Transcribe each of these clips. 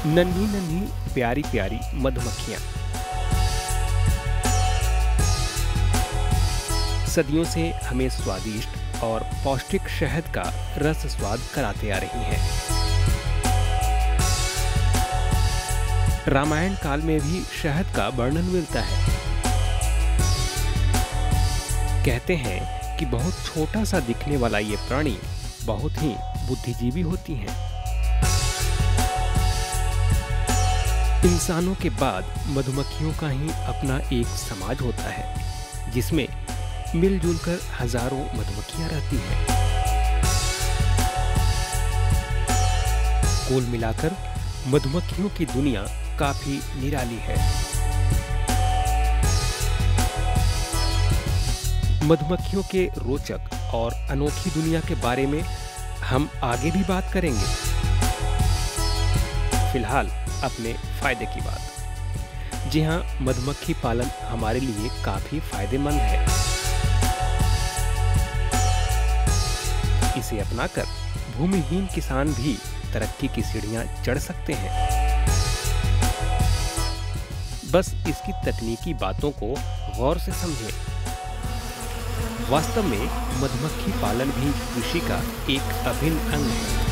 नन्ही नन्ही प्यारी प्यारी मधुमक्खियां सदियों से हमें स्वादिष्ट और पौष्टिक शहद का रस स्वाद कराते आ रही हैं। रामायण काल में भी शहद का वर्णन मिलता है। कहते हैं कि बहुत छोटा सा दिखने वाला ये प्राणी बहुत ही बुद्धिजीवी होती हैं। इंसानों के बाद मधुमक्खियों का ही अपना एक समाज होता है जिसमें मिलजुल कर हजारों मधुमक्खियां रहती हैं। कुल मिलाकर मधुमक्खियों की दुनिया काफी निराली है। मधुमक्खियों के रोचक और अनोखी दुनिया के बारे में हम आगे भी बात करेंगे। फिलहाल अपने फायदे की बात। जी हाँ, मधुमक्खी पालन हमारे लिए काफी फायदेमंद है। इसे अपनाकर भूमिहीन किसान भी तरक्की की सीढ़ियां चढ़ सकते हैं। बस इसकी तकनीकी बातों को गौर से समझें। वास्तव में मधुमक्खी पालन भी कृषि का एक अभिन्न अंग है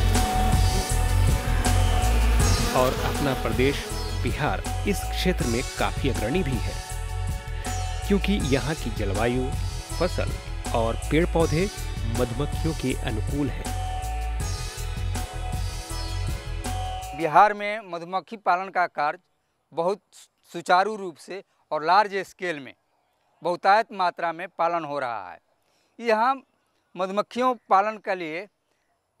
और अपना प्रदेश बिहार इस क्षेत्र में काफी अग्रणी भी है, क्योंकि यहाँ की जलवायु, फसल और पेड़ पौधे मधुमक्खियों के अनुकूल हैं। बिहार में मधुमक्खी पालन का कार्य बहुत सुचारू रूप से और लार्ज स्केल में बहुतायत मात्रा में पालन हो रहा है। यहाँ मधुमक्खियों पालन के लिए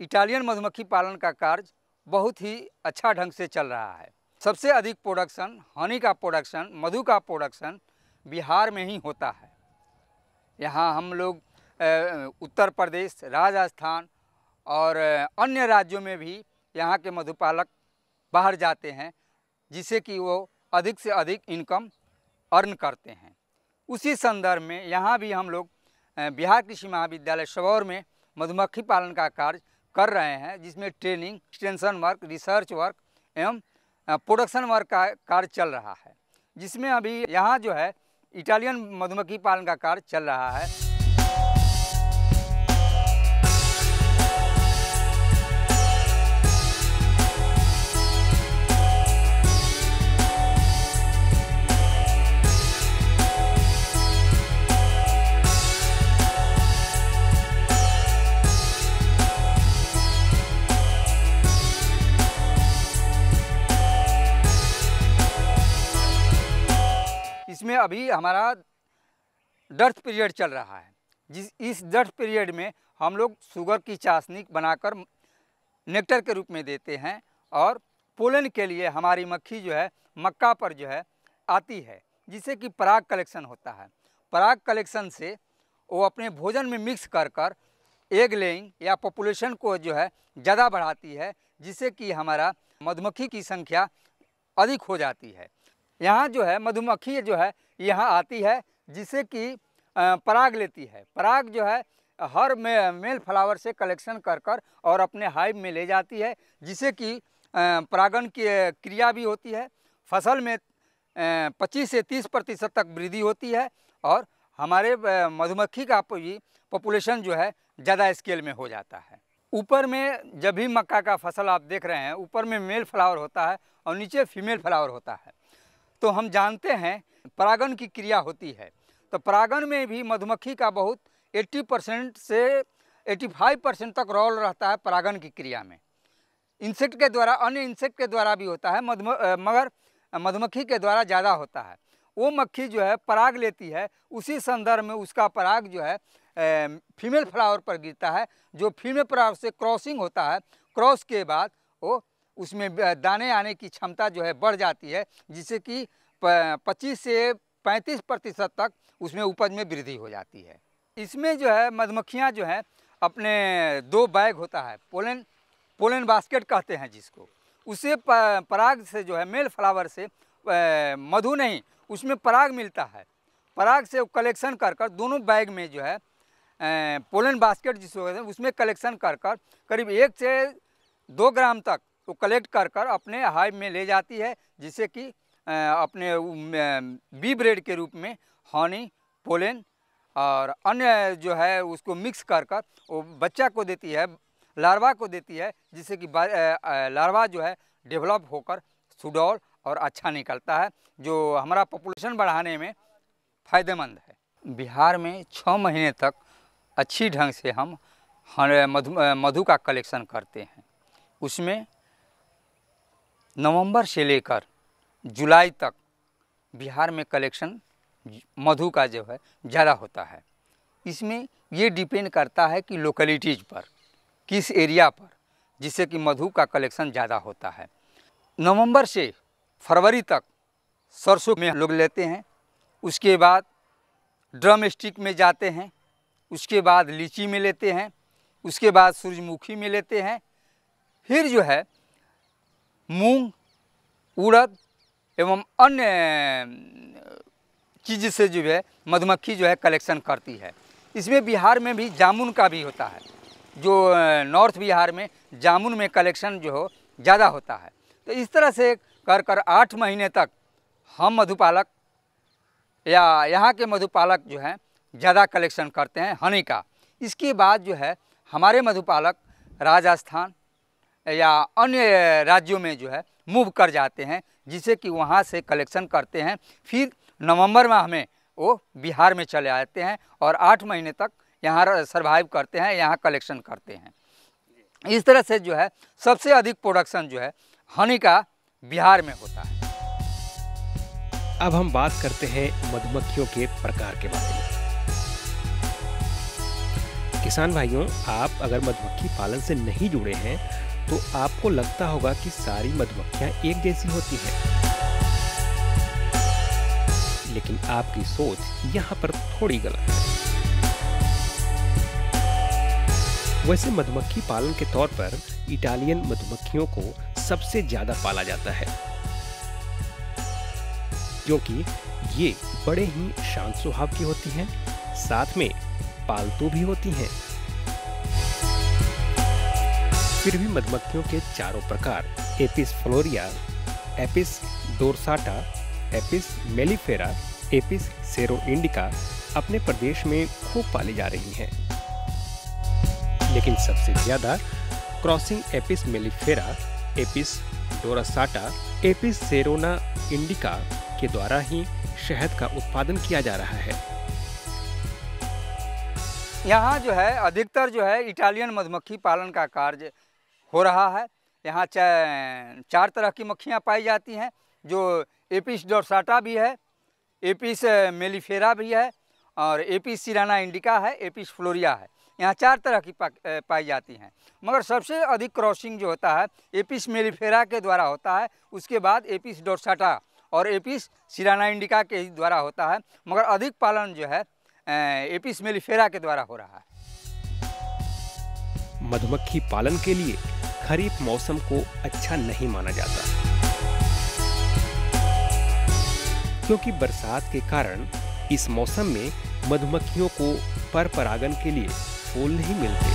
इटालियन मधुमक्खी पालन का कार्य बहुत ही अच्छा ढंग से चल रहा है। सबसे अधिक प्रोडक्शन, हनी का प्रोडक्शन, मधु का प्रोडक्शन बिहार में ही होता है। यहाँ हम लोग उत्तर प्रदेश, राजस्थान और अन्य राज्यों में भी यहाँ के मधुपालक बाहर जाते हैं, जिससे कि वो अधिक से अधिक इनकम अर्न करते हैं। उसी संदर्भ में यहाँ भी हम लोग बिहार कृषि महाविद्यालय सबौर में मधुमक्खी पालन का कार्य कर रहे हैं, जिसमें training, extension work, research work एवं प्रोडक्शन वर्क का कार्य चल रहा है, जिसमें अभी यहाँ जो है इटालियन मधुमक्खी पालन का कार्य चल रहा है। इसमें अभी हमारा डर्थ पीरियड चल रहा है। इस डर्थ पीरियड में हम लोग शुगर की चाशनी बनाकर नेक्टर के रूप में देते हैं और पोलन के लिए हमारी मक्खी जो है मक्का पर जो है आती है, जिससे कि पराग कलेक्शन होता है। पराग कलेक्शन से वो अपने भोजन में मिक्स कर कर एग लेइंग या पॉपुलेशन को जो है ज़्यादा बढ़ाती है, जिससे कि हमारा मधुमक्खी की संख्या अधिक हो जाती है। यहाँ जो है मधुमक्खी जो है यहाँ आती है, जिससे कि पराग लेती है। पराग जो है हर मेल फ्लावर से कलेक्शन कर कर और अपने हाइव में ले जाती है, जिससे कि परागण की क्रिया भी होती है। फसल में 25 से 30% तक वृद्धि होती है और हमारे मधुमक्खी का पॉपुलेशन जो है ज़्यादा स्केल में हो जाता है। ऊपर में जब भी मक्का का फसल आप देख रहे हैं, ऊपर में मेल फ्लावर होता है और नीचे फीमेल फ्लावर होता है। तो हम जानते हैं परागण की क्रिया होती है, तो परागण में भी मधुमक्खी का बहुत 80% से 85% तक रोल रहता है परागण की क्रिया में। इंसेक्ट के द्वारा, अन्य इंसेक्ट के द्वारा भी होता है, मगर मधुमक्खी के द्वारा ज़्यादा होता है। वो मक्खी जो है पराग लेती है, उसी संदर्भ में उसका पराग जो है फीमेल फ्लावर पर गिरता है, जो फीमेल फ्लावर से क्रॉसिंग होता है। क्रॉस के बाद वो उसमें दाने आने की क्षमता जो है बढ़ जाती है, जिससे कि 25 से 35% तक उसमें उपज में वृद्धि हो जाती है। इसमें जो है मधुमक्खियाँ जो है अपने 2 बैग होता है, पोलन बास्केट कहते हैं जिसको, उससे पराग से जो है मेल फ्लावर से मधु नहीं, उसमें पराग मिलता है। पराग से कलेक्शन कर कर दोनों बैग में जो है पोलन बास्केट जिसको कहते हैं उसमें कलेक्शन कर कर करीब 1 से 2 ग्राम तक वो कलेक्ट कर कर अपने हाइव में ले जाती है, जिससे कि अपने बी ब्रेड के रूप में हनी, पोलन और अन्य जो है उसको मिक्स कर कर वो बच्चा को देती है, लार्वा को देती है, जिससे कि लार्वा जो है डेवलप होकर सुडौल और अच्छा निकलता है, जो हमारा पॉपुलेशन बढ़ाने में फ़ायदेमंद है। बिहार में 6 महीने तक अच्छी ढंग से हम मधु का कलेक्शन करते हैं। उसमें नवंबर से लेकर जुलाई तक बिहार में कलेक्शन मधु का जो है ज़्यादा होता है। इसमें ये डिपेंड करता है कि लोकेलिटीज़ पर, किस एरिया पर, जिससे कि मधु का कलेक्शन ज़्यादा होता है। नवंबर से फरवरी तक सरसों में लोग लेते हैं, उसके बाद ड्रम स्टिक में जाते हैं, उसके बाद लीची में लेते हैं, उसके बाद सूरजमुखी में लेते हैं, फिर जो है मूंग, उड़द एवं अन्य चीज़ से जो है मधुमक्खी जो है कलेक्शन करती है। इसमें बिहार में भी जामुन का भी होता है, जो नॉर्थ बिहार में जामुन में कलेक्शन जो हो ज़्यादा होता है। तो इस तरह से कर कर 8 महीने तक हम मधुपालक या यहाँ के मधुपालक जो हैं ज़्यादा कलेक्शन करते हैं हनी का। इसके बाद जो है हमारे मधुपालक राजस्थान या अन्य राज्यों में जो है मूव कर जाते हैं, जिससे कि वहाँ से कलेक्शन करते हैं। फिर नवंबर में हमें वो बिहार में चले आते हैं और 8 महीने तक यहाँ सर्वाइव करते हैं, यहाँ कलेक्शन करते हैं। इस तरह से जो है सबसे अधिक प्रोडक्शन जो है हनी का बिहार में होता है। अब हम बात करते हैं मधुमक्खियों के प्रकार के बारे में। किसान भाइयों, आप अगर मधुमक्खी पालन से नहीं जुड़े हैं तो आपको लगता होगा कि सारी मधुमक्खियां एक जैसी होती हैं, लेकिन आपकी सोच यहाँ पर थोड़ी गलत है। वैसे मधुमक्खी पालन के तौर पर इटालियन मधुमक्खियों को सबसे ज्यादा पाला जाता है, क्योंकि ये बड़े ही शांत स्वभाव की होती हैं, साथ में पालतू भी होती हैं। फिर भी मधुमक्खियों के चारों प्रकार Apis florea, Apis dorsata, Apis mellifera, Apis cerana indica अपने प्रदेश में खूब पाली जा रही हैं। लेकिन सबसे ज्यादा crossing Apis mellifera, Apis dorsata, Apis cerana indica के द्वारा ही शहद का उत्पादन किया जा रहा है। यहाँ जो है अधिकतर जो है इटालियन मधुमक्खी पालन का कार्य हो रहा है। यहाँ 4 तरह की मक्खियाँ पाई जाती हैं, जो एपिस डोरसाटा भी है, एपिस मेलिफेरा भी है और एपिस सिराना इंडिका है, एपिस फ्लोरिया है। यहाँ 4 तरह की पाई जाती हैं, मगर सबसे अधिक क्रॉसिंग जो होता है एपिस मेलिफेरा के द्वारा होता है, उसके बाद एपिस डोरसाटा और एपिस सिराना इंडिका के ही द्वारा होता है, मगर अधिक पालन जो है एपिस मेलिफेरा के द्वारा हो रहा है। मधुमक्खी पालन के लिए खरीफ मौसम को अच्छा नहीं माना जाता, क्योंकि बरसात के कारण इस मौसम में मधुमक्खियों को पर परागन के लिए फूल नहीं मिलते।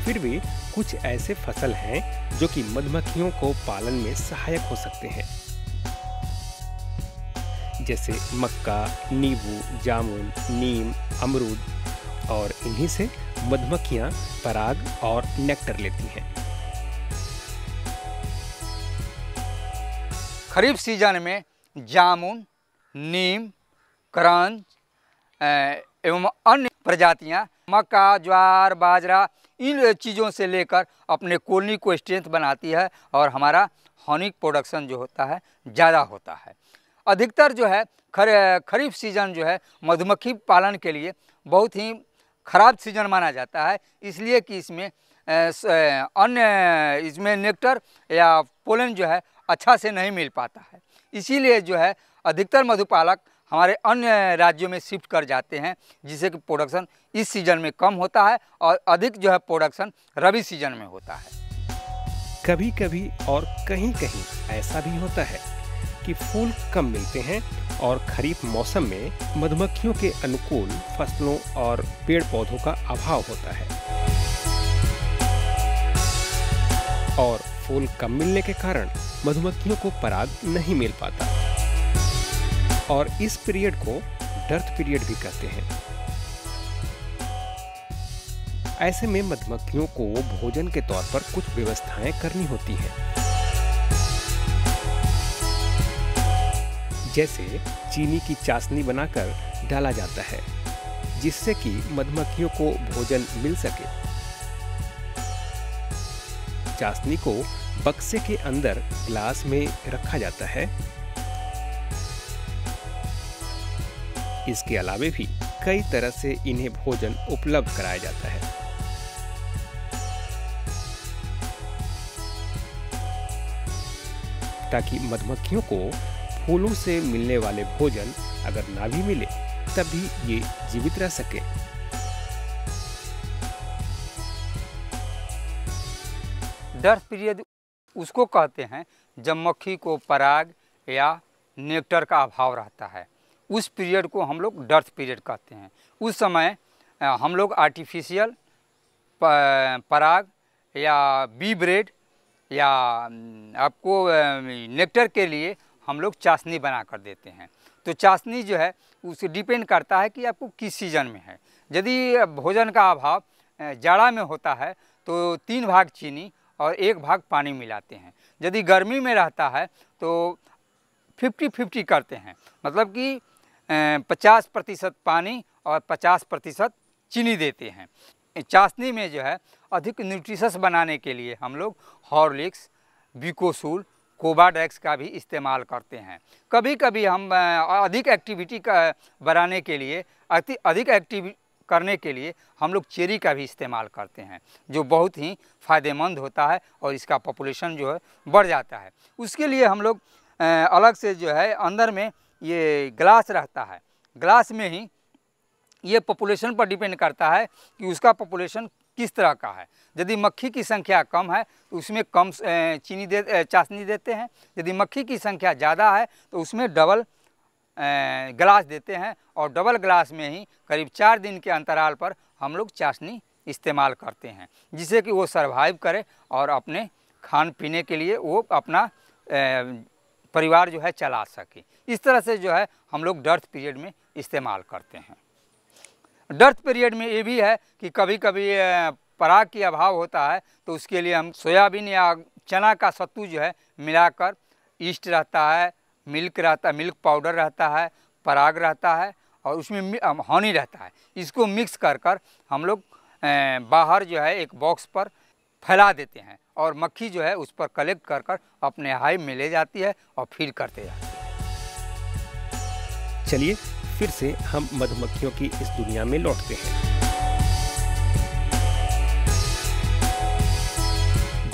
फिर भी कुछ ऐसे फसल हैं जो कि मधुमक्खियों को पालन में सहायक हो सकते हैं, जैसे मक्का, नींबू, जामुन, नीम, अमरूद, और इन्हीं से मधुमक्खियां पराग और नेक्टर लेती हैं। खरीफ सीजन में जामुन, नीम, करंज एवं अन्य प्रजातियां मक्का, ज्वार, बाजरा इन चीज़ों से लेकर अपने कॉलोनी को स्ट्रेंथ बनाती है और हमारा हनी प्रोडक्शन जो होता है ज़्यादा होता है। अधिकतर जो है खरीफ सीजन जो है मधुमक्खी पालन के लिए बहुत ही ख़राब सीजन माना जाता है, इसलिए कि इसमें इसमें नेक्टर या पोलन जो है अच्छा से नहीं मिल पाता है। इसीलिए जो है अधिकतर मधुपालक हमारे अन्य राज्यों में शिफ्ट कर जाते हैं, जिससे कि प्रोडक्शन इस सीज़न में कम होता है और अधिक जो है प्रोडक्शन रबी सीजन में होता है। कभी कभी और कहीं कहीं ऐसा भी होता है कि क्योंकि फूल कम मिलते हैं और खरीफ मौसम में मधुमक्खियों के अनुकूल फसलों और पेड़ पौधों का अभाव होता है और फूल कम मिलने के कारण मधुमक्खियों को पराग नहीं मिल पाता और इस पीरियड को डर्थ पीरियड भी कहते हैं। ऐसे में मधुमक्खियों को भोजन के तौर पर कुछ व्यवस्थाएं करनी होती हैं, जैसे चीनी की चाशनी बनाकर डाला जाता है जिससे कि मधुमक्खियों को भोजन मिल सके। चाशनी को बक्से के अंदर ग्लास में रखा जाता है। इसके अलावे भी कई तरह से इन्हें भोजन उपलब्ध कराया जाता है। ताकि मधुमक्खियों को फूलों से मिलने वाले भोजन अगर ना भी मिले तब भी ये जीवित रह सके। डर्थ पीरियड उसको कहते हैं जब मक्खी को पराग या नेक्टर का अभाव रहता है, उस पीरियड को हम लोग डर्थ पीरियड कहते हैं। उस समय हम लोग आर्टिफिशियल पराग या बी ब्रेड या आपको नेक्टर के लिए हम लोग चाशनी बना कर देते हैं। तो चाशनी जो है उसे डिपेंड करता है कि आपको किस सीज़न में है। यदि भोजन का अभाव जाड़ा में होता है तो 3 भाग चीनी और 1 भाग पानी मिलाते हैं। यदि गर्मी में रहता है तो 50-50 करते हैं, मतलब कि 50% पानी और 50% चीनी देते हैं। चाशनी में जो है अधिक न्यूट्रिशस बनाने के लिए हम लोग हॉर्लिक्स, बिकोसूल, कोबाडेक्स का भी इस्तेमाल करते हैं। कभी कभी हम अधिक एक्टिविटी का बढ़ाने के लिए अधिक एक्टिव करने के लिए हम लोग चेरी का भी इस्तेमाल करते हैं, जो बहुत ही फ़ायदेमंद होता है और इसका पॉपुलेशन जो है बढ़ जाता है। उसके लिए हम लोग अलग से जो है अंदर में ये ग्लास रहता है, ग्लास में ही ये पॉपुलेशन पर डिपेंड करता है कि उसका पॉपुलेशन किस तरह का है। यदि मक्खी की संख्या कम है तो उसमें कम चाशनी देते हैं। यदि मक्खी की संख्या ज़्यादा है तो उसमें डबल ग्लास देते हैं और डबल ग्लास में ही करीब 4 दिन के अंतराल पर हम लोग चाशनी इस्तेमाल करते हैं, जिससे कि वो सरवाइव करे और अपने खान पीने के लिए वो अपना परिवार जो है चला सके। इस तरह से जो है हम लोग डर्थ पीरियड में इस्तेमाल करते हैं। डर्थ पीरियड में ये भी है कि कभी कभी पराग की अभाव होता है तो उसके लिए हम सोयाबीन या चना का सत्तू जो है मिलाकर, ईस्ट रहता है, मिल्क रहता है, मिल्क पाउडर रहता है, पराग रहता है और उसमें हनी रहता है, इसको मिक्स कर हम लोग बाहर जो है एक बॉक्स पर फैला देते हैं और मक्खी जो है उस पर कलेक्ट कर अपने हाइव में ले जाती है और फीड करते जाती है। चलिए फिर से हम मधुमक्खियों की इस दुनिया में लौटते हैं।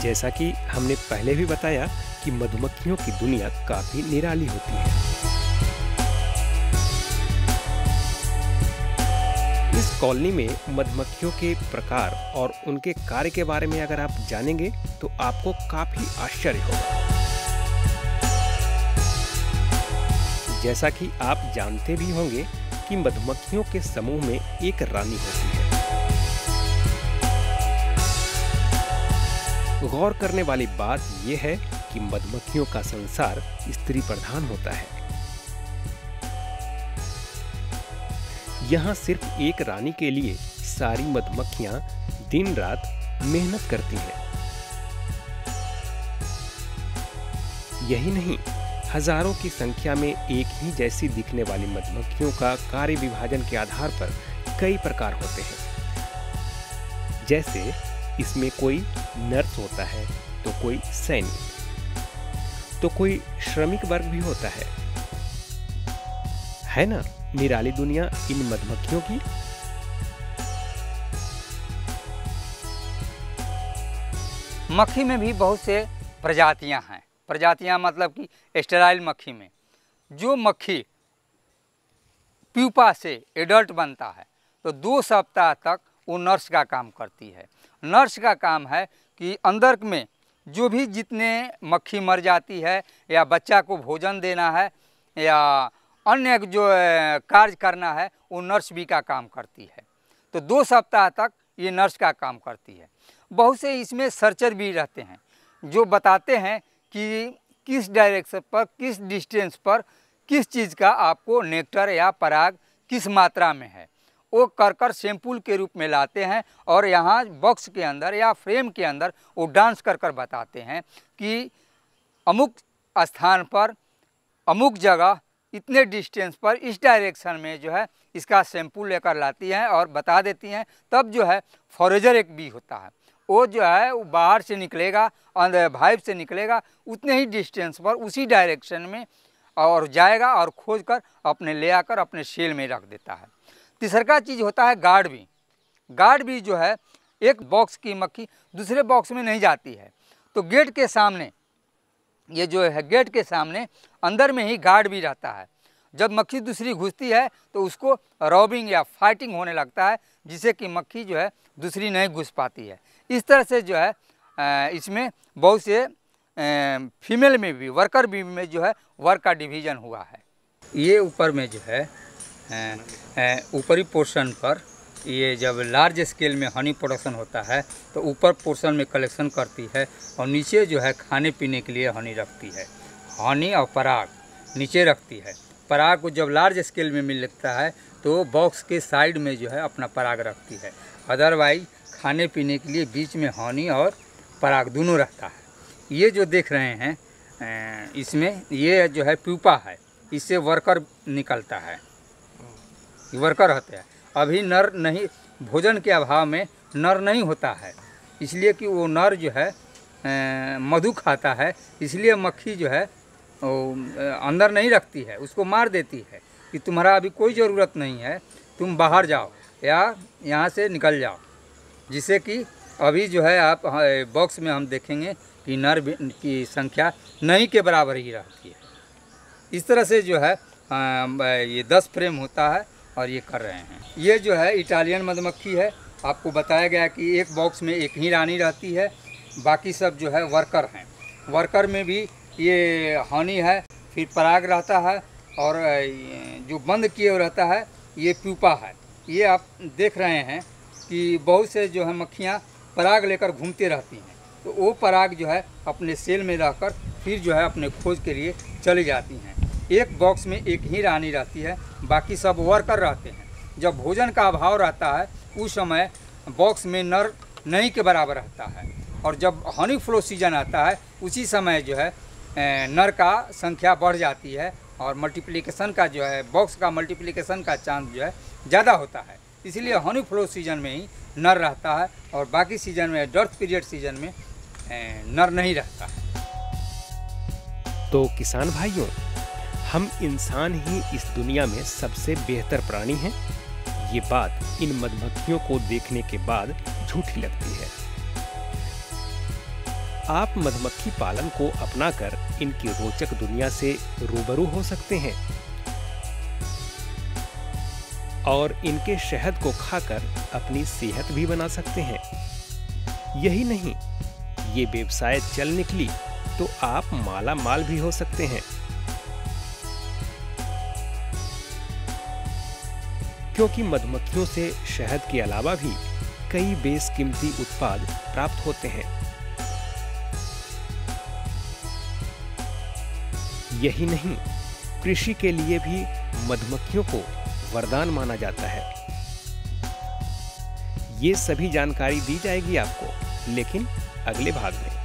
जैसा कि हमने पहले भी बताया कि मधुमक्खियों की दुनिया काफी निराली होती है। इस कॉलोनी में मधुमक्खियों के प्रकार और उनके कार्य के बारे में अगर आप जानेंगे तो आपको काफी आश्चर्य होगा। जैसा कि आप जानते भी होंगे कि मधुमक्खियों के समूह में एक रानी होती है। गौर करने वाली बात यह है कि मधुमक्खियों का संसार स्त्री प्रधान होता है। यहाँ सिर्फ एक रानी के लिए सारी मधुमक्खियां दिन रात मेहनत करती हैं। यही नहीं, हजारों की संख्या में एक ही जैसी दिखने वाली मधुमक्खियों का कार्य विभाजन के आधार पर कई प्रकार होते हैं। जैसे इसमें कोई नर्स होता है, तो कोई सैनिक, तो कोई श्रमिक वर्ग भी होता है ना निराली दुनिया इन मधुमक्खियों की। मक्खी में भी बहुत से प्रजातियां हैं। प्रजातियां मतलब कि स्टेराइल मक्खी में जो मक्खी प्यूपा से एडल्ट बनता है तो 2 सप्ताह तक वो नर्स का काम करती है। नर्स का काम है कि अंदर में जो भी जितने मक्खी मर जाती है या बच्चा को भोजन देना है या अन्य जो कार्य करना है, वो नर्स बी का काम करती है। तो 2 सप्ताह तक ये नर्स का काम करती है। बहुत से इसमें सर्चर भी रहते हैं जो बताते हैं कि किस डायरेक्शन पर, किस डिस्टेंस पर, किस चीज़ का आपको नेक्टर या पराग किस मात्रा में है, वो कर सैंपल के रूप में लाते हैं और यहाँ बॉक्स के अंदर या फ्रेम के अंदर वो डांस कर बताते हैं कि अमुक स्थान पर, अमुक जगह, इतने डिस्टेंस पर, इस डायरेक्शन में जो है इसका सैंपल लेकर लाती हैं और बता देती हैं। तब जो है फॉरेजर एक बी होता है, वो जो है वो बाहर से निकलेगा, अंदर भाइब से निकलेगा, उतने ही डिस्टेंस पर उसी डायरेक्शन में और जाएगा और खोज कर अपने ले आकर अपने सेल में रख देता है। तीसरा चीज़ होता है गार्ड बी। गार्ड बी जो है एक बॉक्स की मक्खी दूसरे बॉक्स में नहीं जाती है, तो गेट के सामने, ये जो है गेट के सामने अंदर में ही गार्ड भी रहता है। जब मक्खी दूसरी घुसती है तो उसको रॉबिंग या फाइटिंग होने लगता है, जिससे कि मक्खी जो है दूसरी नहीं घुस पाती है। इस तरह से जो है इसमें बहुत से फीमेल में भी, वर्कर बी में जो है वर्क का डिवीज़न हुआ है। ये ऊपर में जो है ऊपरी पोर्शन पर ये जब लार्ज स्केल में हनी प्रोडक्शन होता है तो ऊपर पोर्शन में कलेक्शन करती है और नीचे जो है खाने पीने के लिए हनी रखती है। हनी और पराग नीचे रखती है। पराग को जब लार्ज स्केल में मिलता है तो बॉक्स के साइड में जो है अपना पराग रखती है। अदरवाइज खाने पीने के लिए बीच में हनी और पराग दोनों रहता है। ये जो देख रहे हैं इसमें ये जो है प्यूपा है, इससे वर्कर निकलता है, वर्कर होते हैं। अभी नर नहीं, भोजन के अभाव में नर नहीं होता है, इसलिए कि वो नर जो है मधु खाता है, इसलिए मक्खी जो है अंदर नहीं रखती है, उसको मार देती है कि तुम्हारा अभी कोई ज़रूरत नहीं है, तुम बाहर जाओ या यहाँ से निकल जाओ। जिससे कि अभी जो है आप बॉक्स में हम देखेंगे कि नर की संख्या नहीं के बराबर ही रहती है। इस तरह से जो है ये 10 फ्रेम होता है और ये कर रहे हैं। ये जो है इटालियन मधुमक्खी है। आपको बताया गया कि एक बॉक्स में एक ही रानी रहती है, बाकी सब जो है वर्कर हैं। वर्कर में भी ये हनी है, फिर पराग रहता है और जो बंद किए हुए रहता है ये प्यूपा है। ये आप देख रहे हैं कि बहुत से जो है मक्खियाँ पराग लेकर घूमते रहती हैं, तो वो पराग जो है अपने सेल में रहकर फिर जो है अपने खोज के लिए चली जाती हैं। एक बॉक्स में एक ही रानी रहती है, बाकी सब वर्कर रहते हैं। जब भोजन का अभाव रहता है उस समय बॉक्स में नर नहीं के बराबर रहता है, और जब हनी फ्लो सीजन आता है उसी समय जो है नर का संख्या बढ़ जाती है और मल्टीप्लिकेशन का जो है बॉक्स का मल्टीप्लिकेशन का चांस जो है ज़्यादा होता है। इसलिए हनी फ्लो सीजन में ही नर रहता है और बाकी सीजन में, डर्थ पीरियड सीजन में नर नहीं रहता है। तो किसान भाइयों, हम इंसान ही इस दुनिया में सबसे बेहतर प्राणी हैं। ये बात इन मधुमक्खियों को देखने के बाद झूठी लगती है। आप मधुमक्खी पालन को अपनाकर इनकी रोचक दुनिया से रूबरू हो सकते हैं और इनके शहद को खाकर अपनी सेहत भी बना सकते हैं। यही नहीं, ये व्यवसाय चल निकली तो आप माला माल भी हो सकते हैं, क्योंकि मधुमक्खियों से शहद के अलावा भी कई बेशकीमती उत्पाद प्राप्त होते हैं। यही नहीं, कृषि के लिए भी मधुमक्खियों को वरदान माना जाता है। ये सभी जानकारी दी जाएगी आपको, लेकिन अगले भाग में।